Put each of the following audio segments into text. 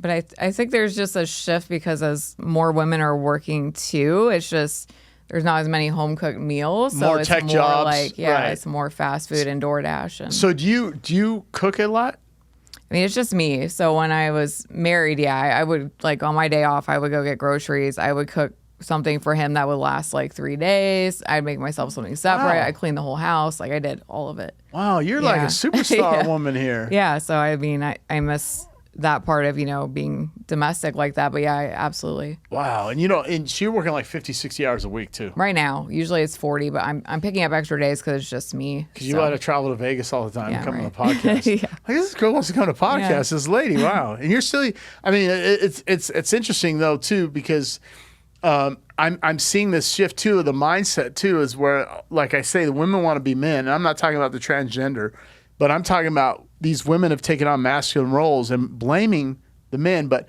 But I think there's just a shift because as more women are working too, it's just there's not as many home cooked meals. So More it's tech more jobs, like right. It's more fast food and DoorDash. And So do you cook a lot? I mean, it's just me. So when I was married, I would like on my day off, I would go get groceries. I would cook something for him that would last like 3 days. I'd make myself something separate. Wow. I'd clean the whole house. Like I did all of it. Wow, you're like a superstar woman here. Yeah. So I mean, I miss that part of, being domestic like that. But yeah, absolutely. Wow. And so you're working like 50, 60 hours a week too. Right now, usually it's 40, but I'm picking up extra days because it's just me. Because you got to travel to Vegas all the time and come on the podcast. Yeah. Like, this girl wants to come to podcast. Yeah. This lady, wow. And you're still, I mean, it's interesting though too, because I'm seeing this shift too of the mindset too, is where, like I say, the women want to be men. And I'm not talking about the transgender, but I'm talking about these women have taken on masculine roles and blaming the men. But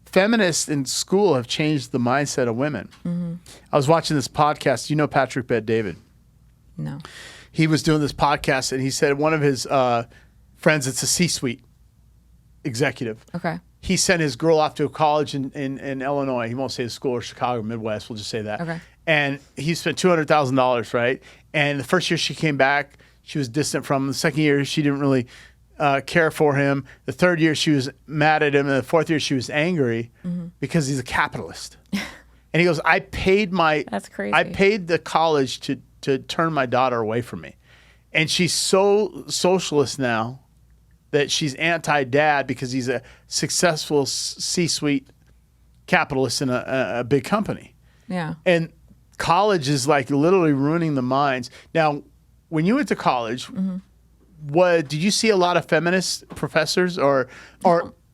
feminists in school have changed the mindset of women. Mm-hmm. I was watching this podcast. You know Patrick Bet-David? No. He was doing this podcast, and he said one of his friends, it's a C-suite executive. Okay. He sent his girl off to a college in Illinois. He won't say the school, or Chicago, Midwest. We'll just say that. Okay. And he spent $200,000, right? And the first year she came back, she was distant from him. The second year, she didn't really care for him. The third year, she was mad at him. And the fourth year, she was angry because he's a capitalist. And he goes, That's crazy. I paid the college to turn my daughter away from me. And she's so socialist now that she's anti-dad because he's a successful C-suite capitalist in a big company. Yeah. And college is like literally ruining the minds. Now, when you went to college, did you see a lot of feminist professors or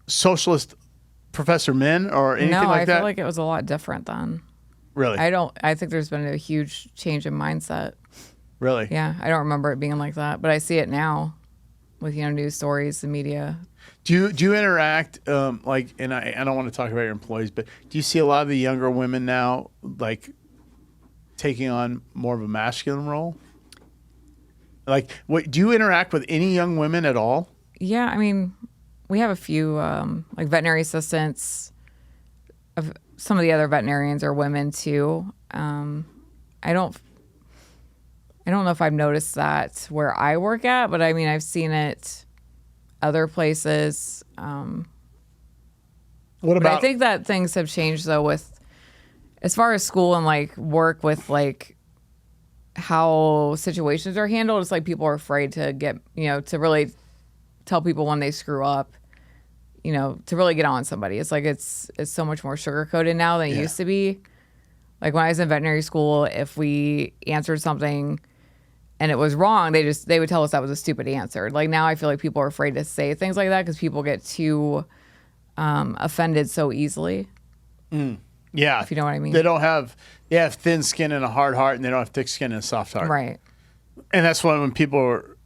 socialist professor men or anything like that? No, I feel like it was a lot different then. Really? I think there's been a huge change in mindset. Really? Yeah, I don't remember it being like that, but I see it now with news stories, the media. Do you interact and I don't want to talk about your employees, but do you see a lot of the younger women now like taking on more of a masculine role? Like, do you interact with any young women at all? Yeah, I mean, we have a few like veterinary assistants. Some of the other veterinarians are women too. I don't know if I've noticed that where I work at, but I mean, I've seen it other places. What about? I think that things have changed though with as far as school and like work with like how situations are handled. It's like people are afraid to get, to really tell people when they screw up, to really get on somebody. It's like it's so much more sugar-coated now than it used to be. Like when I was in veterinary school, if we answered something and it was wrong, they would tell us that was a stupid answer. Like now I feel like people are afraid to say things like that because people get too offended so easily. Yeah. If you know what I mean. They have thin skin and a hard heart, and they don't have thick skin and a soft heart. Right. And that's why when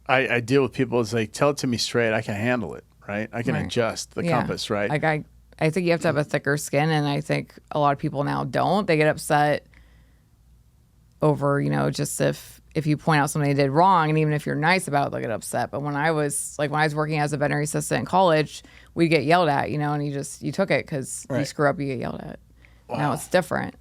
I deal with people, it's like, tell it to me straight. I can handle it, right? I can adjust the compass, right? Like I think you have to have a thicker skin, and I think a lot of people now don't. They get upset over, just if you point out something they did wrong, and even if you're nice about it, they'll get upset. But when I was working as a veterinary assistant in college, we'd get yelled at, and you took it because you screw up, you get yelled at. Wow. Now it's different.